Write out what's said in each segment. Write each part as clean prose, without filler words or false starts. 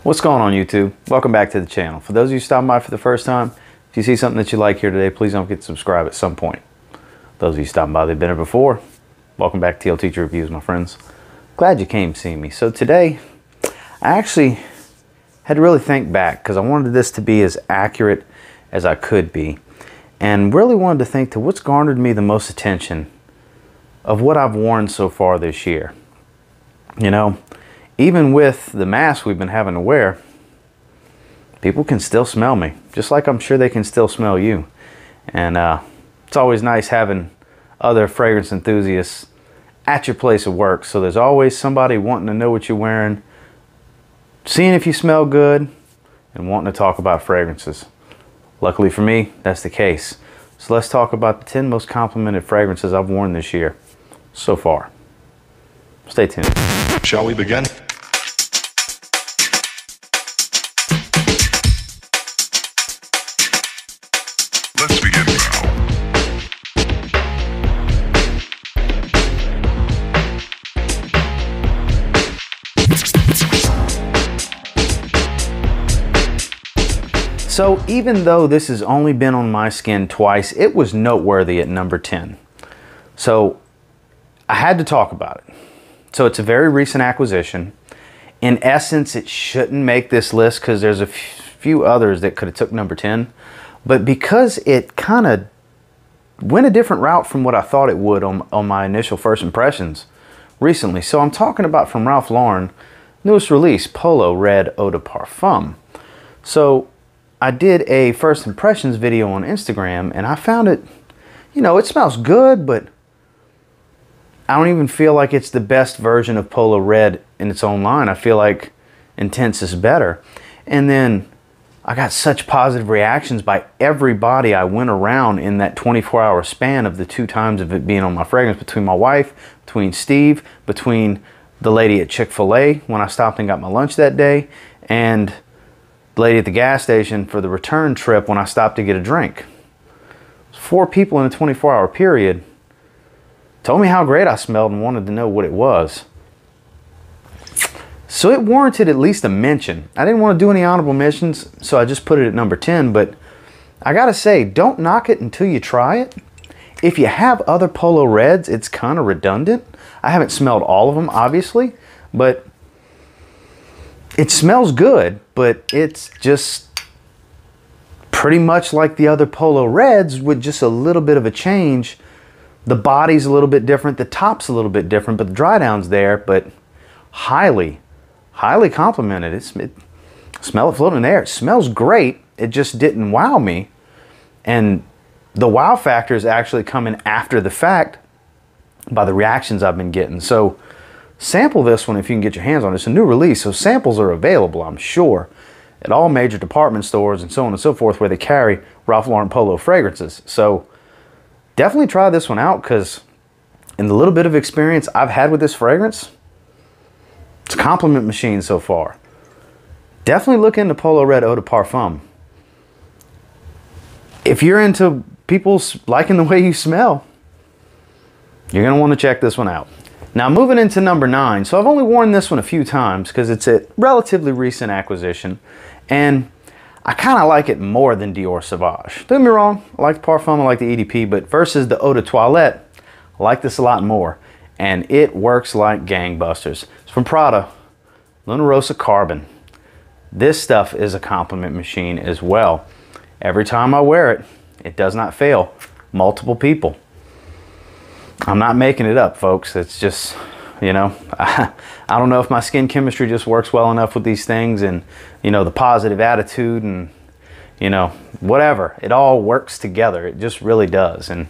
What's going on, YouTube? Welcome back to the channel. For those of you stopping by for the first time, if you see something that you like here today, please don't forget to subscribe at some point. Those of you stopping by, they've been here before. Welcome back to TL Teacher Reviews, my friends. Glad you came to see me. So today, I actually had to really think back because I wanted this to be as accurate as I could be, and really wanted to think to what's garnered me the most attention of what I've worn so far this year. You know, even with the mask we've been having to wear, people can still smell me, just like I'm sure they can still smell you. And it's always nice having other fragrance enthusiasts at your place of work. So there's always somebody wanting to know what you're wearing, seeing if you smell good, and wanting to talk about fragrances. Luckily for me, that's the case. So let's talk about the 10 most complimented fragrances I've worn this year so far. Stay tuned. Shall we begin? Let's begin now. So even though this has only been on my skin twice, it was noteworthy at number 10. So I had to talk about it. So it's a very recent acquisition. In essence, it shouldn't make this list because there's a few others that could have took number 10. But because it kind of went a different route from what I thought it would on my initial first impressions recently. So I'm talking about from Ralph Lauren, newest release, POLO Red Eau de Parfum. So I did a first impressions video on Instagram and I found it, you know, it smells good, but I don't even feel like it's the best version of POLO Red in its own line. I feel like Intense is better. And then I got such positive reactions by everybody I went around in that 24-hour span of the 2 times of it being on my fragrance, between my wife, between Steve, between the lady at Chick-fil-A when I stopped and got my lunch that day, and the lady at the gas station for the return trip when I stopped to get a drink. 4 people in a 24-hour period told me how great I smelled and wanted to know what it was. So it warranted at least a mention. I didn't want to do any honorable mentions, so I just put it at number 10, but I gotta say, don't knock it until you try it. If you have other POLO Reds, it's kind of redundant. I haven't smelled all of them, obviously, but it smells good, but it's just pretty much like the other POLO Reds with just a little bit of a change. The body's a little bit different, the top's a little bit different, but the dry down's there, but highly complimented. Smell it floating in the air. It smells great. It just didn't wow me. And the wow factor is actually coming after the fact by the reactions I've been getting. So sample this one if you can get your hands on it. It's a new release, so samples are available, I'm sure, at all major department stores and so on and so forth where they carry Ralph Lauren POLO fragrances. So definitely try this one out, because in the little bit of experience I've had with this fragrance, it's a compliment machine so far. Definitely look into POLO Red Eau de Parfum. If you're into people liking the way you smell, you're going to want to check this one out. Now moving into number 9. So I've only worn this one a few times because it's a relatively recent acquisition, and I kind of like it more than Dior Sauvage. Don't get me wrong, I like the Parfum, I like the EDP, but versus the Eau de Toilette, I like this a lot more. And it works like gangbusters. It's from PRADA, ROSSA Carbon. This stuff is a compliment machine as well. Every time I wear it, it does not fail multiple people. I'm not making it up, folks. It's just, you know, I don't know if my skin chemistry just works well enough with these things, and, you know, the positive attitude and, you know, whatever. It all works together. It just really does. And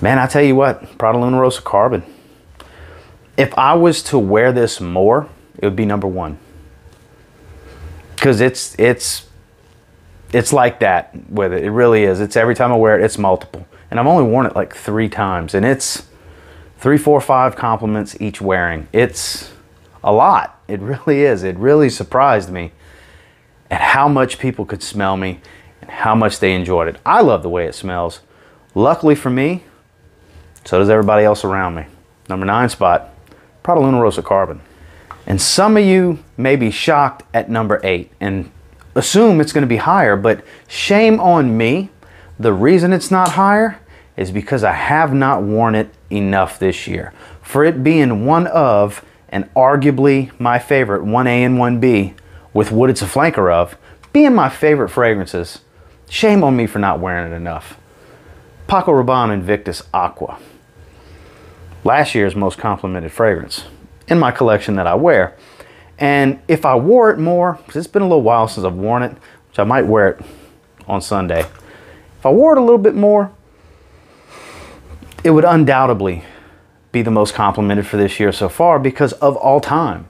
man, I tell you what, PRADA ROSSA Carbon. If I was to wear this more, it would be number 1. Because it's like that with it. It really is. It's every time I wear it, it's multiple. And I've only worn it like 3 times. And it's 3, 4, 5 compliments each wearing. It's a lot. It really is. It really surprised me at how much people could smell me and how much they enjoyed it. I love the way it smells. Luckily for me, so does everybody else around me. Number 9 spot, PRADA ROSSA Carbon. And some of you may be shocked at number 8 and assume it's going to be higher, but shame on me. The reason it's not higher is because I have not worn it enough this year. For it being one of, and arguably my favorite, 1A and 1B, with what it's a flanker of, being my favorite fragrances, shame on me for not wearing it enough. Paco Rabanne Invictus Aqua. Last year's most complimented fragrance in my collection that I wear. And if I wore it more, because it's been a little while since I've worn it, which I might wear it on Sunday. If I wore it a little bit more, it would undoubtedly be the most complimented for this year so far, because of all time,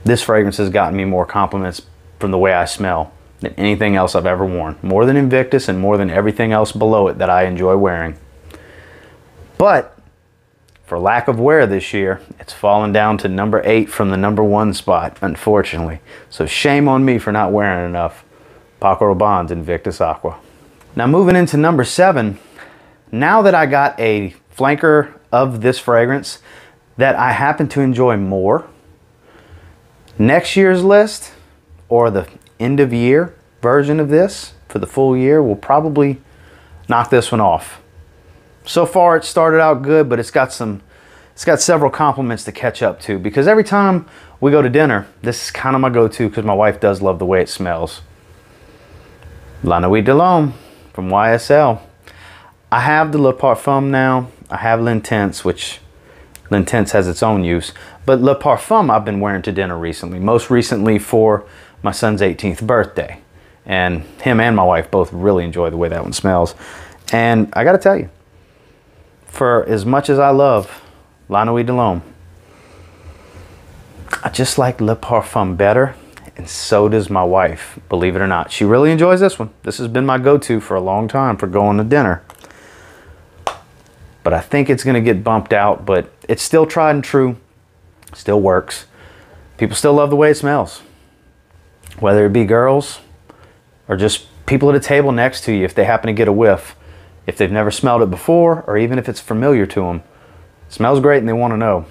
this fragrance has gotten me more compliments from the way I smell than anything else I've ever worn. More than Invictus and more than everything else below it that I enjoy wearing. But for lack of wear this year, it's fallen down to number 8 from the number 1 spot, unfortunately. So shame on me for not wearing enough. Paco Rabanne's Invictus Aqua. Now moving into number 7, now that I got a flanker of this fragrance that I happen to enjoy more, next year's list, or the end of year version of this for the full year, will probably knock this one off. So far it started out good, but it's got several compliments to catch up to, because every time we go to dinner, this is kind of my go-to, because my wife does love the way it smells. La Nuit de l'Homme from YSL. I have the Le Parfum now. I have L'Intense, which L'Intense has its own use, but Le Parfum I've been wearing to dinner recently, most recently for my son's 18th birthday. And him and my wife both really enjoy the way that one smells. And I gotta tell you, for as much as I love La Nuit de l'Homme, I just like Le Parfum better, and so does my wife, believe it or not. She really enjoys this one. This has been my go-to for a long time for going to dinner. But I think it's gonna get bumped out, but it's still tried and true, still works. People still love the way it smells. Whether it be girls or just people at a table next to you, if they happen to get a whiff, if they've never smelled it before, or even if it's familiar to them, it smells great and they want to know.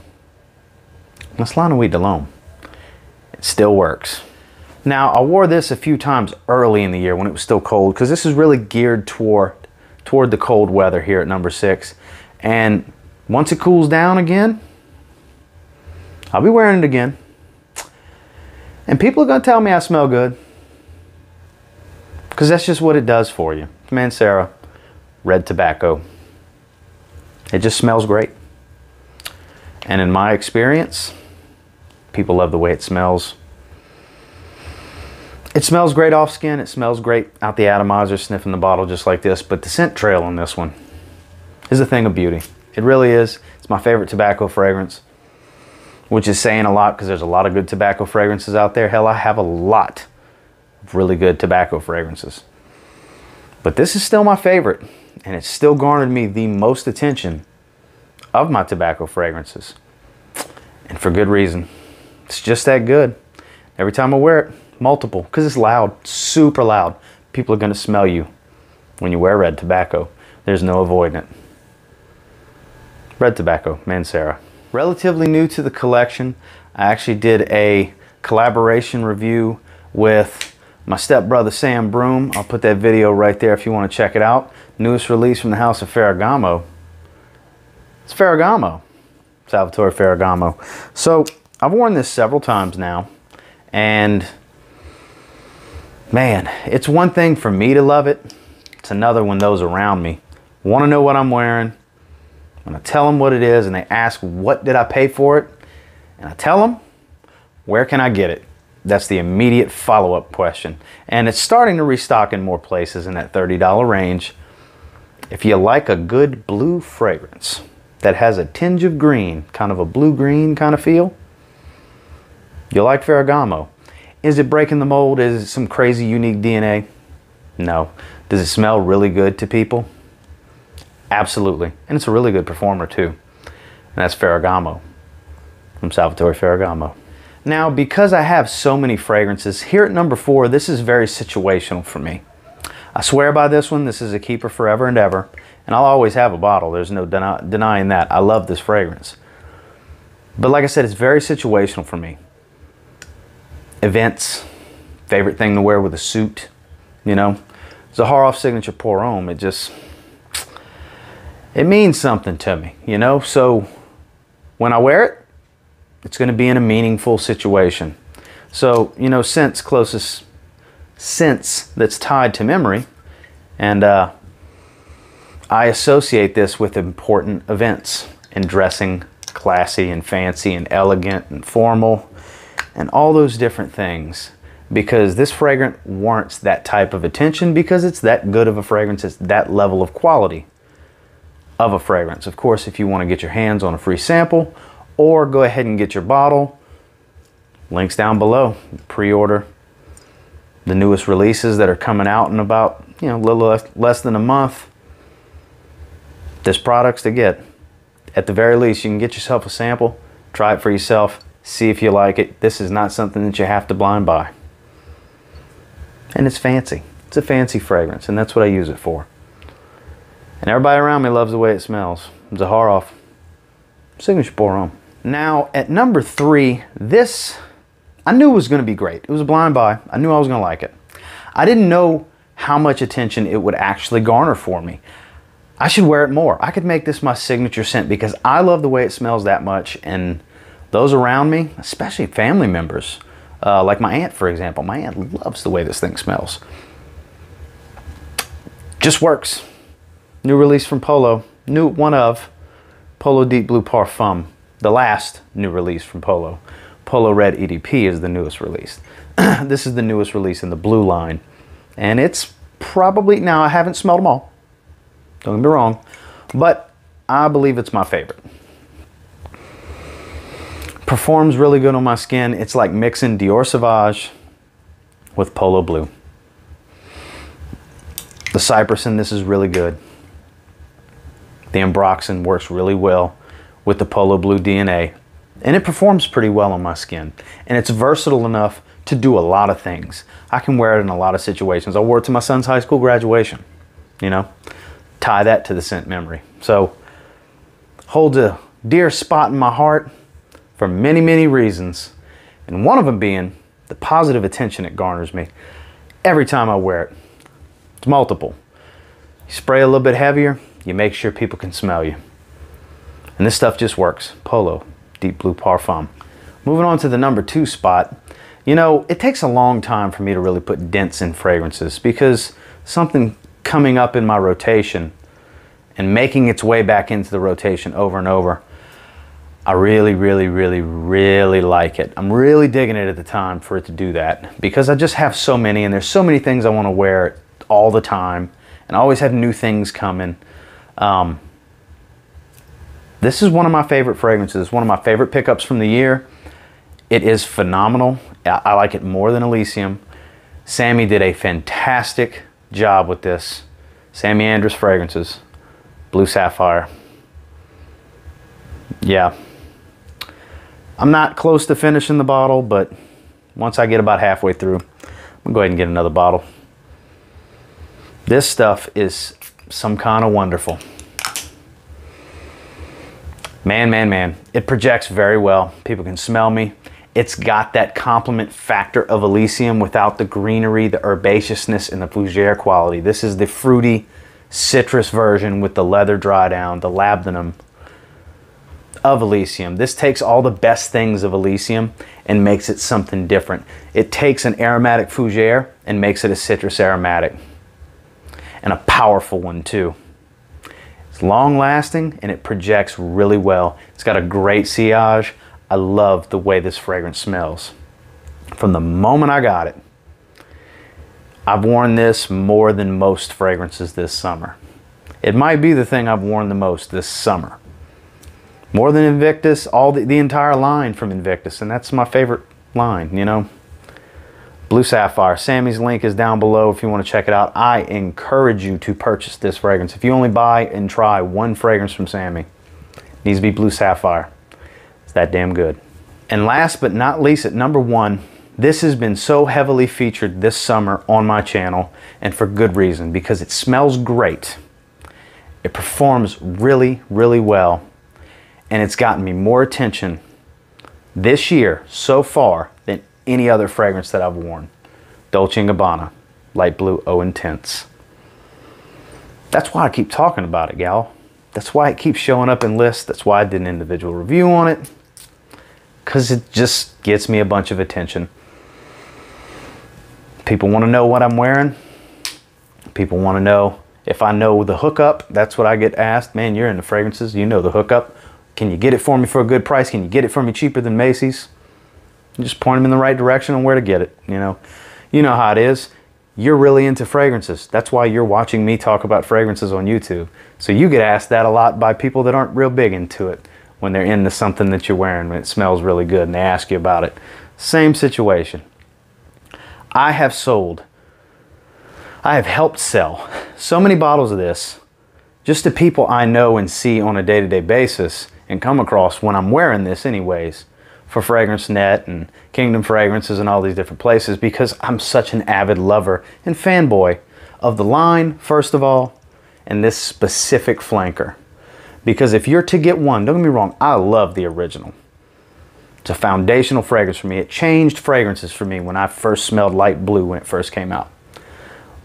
That's La Nuit de l'Homme. It still works. Now, I wore this a few times early in the year when it was still cold, because this is really geared toward the cold weather here at number 6. And once it cools down again, I'll be wearing it again. And people are going to tell me I smell good, because that's just what it does for you. Mancera Red Tobacco. It just smells great. And in my experience, people love the way it smells. It smells great off skin. It smells great out the atomizer, sniffing the bottle just like this. But the scent trail on this one is a thing of beauty. It really is. It's my favorite tobacco fragrance, which is saying a lot, because there's a lot of good tobacco fragrances out there. Hell, I have a lot of really good tobacco fragrances. But this is still my favorite, and it's still garnered me the most attention of my tobacco fragrances. And for good reason. It's just that good. Every time I wear it, multiple, because it's loud, super loud. People are going to smell you when you wear red tobacco. There's no avoiding it. Red Tobacco, Mancera. Relatively new to the collection. I actually did a collaboration review with my stepbrother Sam Broom. I'll put that video right there if you want to check it out. Newest release from the house of Ferragamo. It's Ferragamo. Salvatore Ferragamo. So I've worn this several times now, and man, it's one thing for me to love it. It's another when those around me want to know what I'm wearing. When I tell them what it is and they ask, what did I pay for it? And I tell them, where can I get it? That's the immediate follow-up question. And it's starting to restock in more places in that $30 range. If you like a good blue fragrance that has a tinge of green, kind of a blue-green kind of feel, you'll like Ferragamo. Is it breaking the mold? Is it some crazy unique DNA? No. Does it smell really good to people? Absolutely. And it's a really good performer too. And that's Ferragamo from Salvatore Ferragamo. Now, because I have so many fragrances, here at number 4, this is very situational for me. I swear by this one. This is a keeper forever and ever. And I'll always have a bottle. There's no denying that. I love this fragrance. But like I said, it's very situational for me. Events, favorite thing to wear with a suit, you know. Zaharoff Signature Pour Homme, it means something to me, you know. So when I wear it, it's going to be in a meaningful situation. So, you know, closest sense that's tied to memory, and I associate this with important events and dressing classy and fancy and elegant and formal and all those different things, because this fragrance warrants that type of attention because it's that good of a fragrance. It's that level of quality of a fragrance. Of course, if you want to get your hands on a free sample or go ahead and get your bottle, links down below. Pre-order the newest releases that are coming out in about, you know, a little less than a month. This product's to get. At the very least, you can get yourself a sample, try it for yourself, see if you like it. This is not something that you have to blind buy. And it's fancy. It's a fancy fragrance, and that's what I use it for. And everybody around me loves the way it smells. Zaharoff Signature Pour Homme. Now, at number 3, this I knew it was going to be great. It was a blind buy. I knew I was going to like it. I didn't know how much attention it would actually garner for me. I should wear it more. I could make this my signature scent because I love the way it smells that much, and those around me, especially family members, like my aunt, for example. My aunt loves the way this thing smells. Just works. New release from POLO. New one of POLO Deep Blue Parfum. The last new release from POLO. POLO Red EDP is the newest release. This is the newest release in the blue line. And it's probably, now I haven't smelled them all. Don't get me wrong. But I believe it's my favorite. Performs really good on my skin. It's like mixing Dior Sauvage with Polo Blue. The cypress in this is really good. The ambroxan works really well with the Polo Blue DNA. And it performs pretty well on my skin. And it's versatile enough to do a lot of things. I can wear it in a lot of situations. I wore it to my son's high school graduation. You know, tie that to the scent memory. So, holds a dear spot in my heart for many, many reasons. And one of them being the positive attention it garners me every time I wear it. It's multiple. You spray a little bit heavier, you make sure people can smell you. And this stuff just works. POLO Deep Blue Parfum. Moving on to the number 2 spot. You know, it takes a long time for me to really put dents in fragrances because something coming up in my rotation and making its way back into the rotation over and over, I really, really, really, really like it. I'm really digging it at the time for it to do that because I just have so many, and there's so many things I want to wear all the time, and I always have new things coming. This is one of my favorite fragrances, one of my favorite pickups from the year. It is phenomenal. I like it more than Elysium. Samy did a fantastic job with this. Samy Andraus Fragrances, Blue Sapphire. Yeah. I'm not close to finishing the bottle, but once I get about halfway through, I'm gonna go ahead and get another bottle. This stuff is some kind of wonderful. Man, man, man. It projects very well. People can smell me. It's got that complement factor of Elysium without the greenery, the herbaceousness, and the fougere quality. This is the fruity citrus version with the leather dry down, the labdanum of Elysium. This takes all the best things of Elysium and makes it something different. It takes an aromatic fougere and makes it a citrus aromatic. And a powerful one too. It's long lasting and it projects really well. It's got a great sillage. I love the way this fragrance smells. From the moment I got it, I've worn this more than most fragrances this summer. It might be the thing I've worn the most this summer. More than Invictus, the entire line from Invictus, and that's my favorite line, you know. Blue Sapphire. Samy's link is down below if you want to check it out. I encourage you to purchase this fragrance. If you only buy and try one fragrance from Samy, it needs to be Blue Sapphire. It's that damn good. And last but not least, at number 1, this has been so heavily featured this summer on my channel, and for good reason, because it smells great. It performs really, really well, and it's gotten me more attention this year so far than any other fragrance that I've worn. Dolce & Gabbana, light blue, Eau Intense. That's why I keep talking about it, gal. That's why it keeps showing up in lists. That's why I did an individual review on it. Because it just gets me a bunch of attention. People want to know what I'm wearing. People want to know if I know the hookup. That's what I get asked. Man, you're into fragrances. You know the hookup. Can you get it for me for a good price? Can you get it for me cheaper than Macy's? You just point them in the right direction on where to get it. You know how it is. You're really into fragrances. That's why you're watching me talk about fragrances on YouTube. So you get asked that a lot by people that aren't real big into it when they're into something that you're wearing, when it smells really good and they ask you about it. Same situation. I have helped sell so many bottles of this just to people I know and see on a day-to-day basis and come across when I'm wearing this anyways, for Fragrance Net and Kingdom Fragrances and all these different places, because I'm such an avid lover and fanboy of the line, first of all, and this specific flanker. Because if you're to get one, don't get me wrong, I love the original. It's a foundational fragrance for me. It changed fragrances for me when I first smelled light blue when it first came out.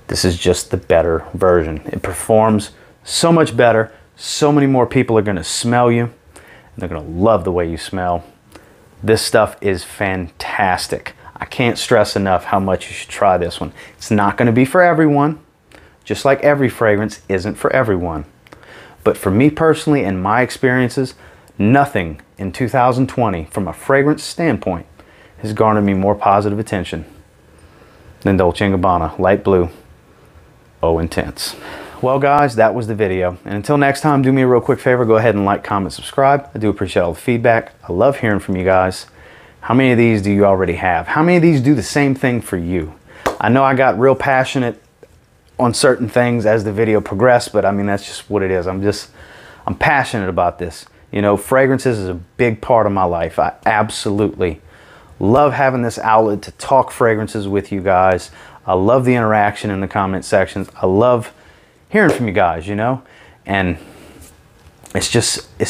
This is just the better version. It performs so much better. So many more people are going to smell you, and they're going to love the way you smell. This stuff is fantastic. I can't stress enough how much you should try this one. It's not going to be for everyone, just like every fragrance isn't for everyone. But for me personally and my experiences, nothing in 2020 from a fragrance standpoint has garnered me more positive attention than Dolce & Gabbana light blue Eau Intense. Well guys, that was the video. And until next time, do me a real quick favor. Go ahead and like, comment, subscribe. I do appreciate all the feedback. I love hearing from you guys. How many of these do you already have? How many of these do the same thing for you? I know I got real passionate on certain things as the video progressed, but I mean, that's just what it is. I'm passionate about this. You know, fragrances is a big part of my life. I absolutely love having this outlet to talk fragrances with you guys. I love the interaction in the comment sections. I love hearing from you guys, you know, and it's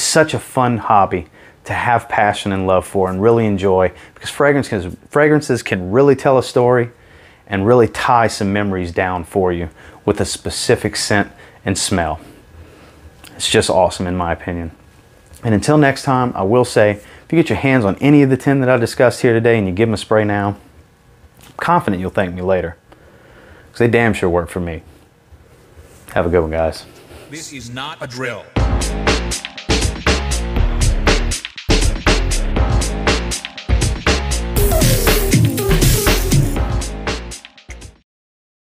such a fun hobby to have passion and love for and really enjoy, because fragrances can really tell a story and really tie some memories down for you with a specific scent and smell. It's just awesome in my opinion. And until next time, I will say, if you get your hands on any of the 10 that I discussed here today and you give them a spray now, I'm confident you'll thank me later, because they damn sure work for me. Have a good one, guys. This is not a drill.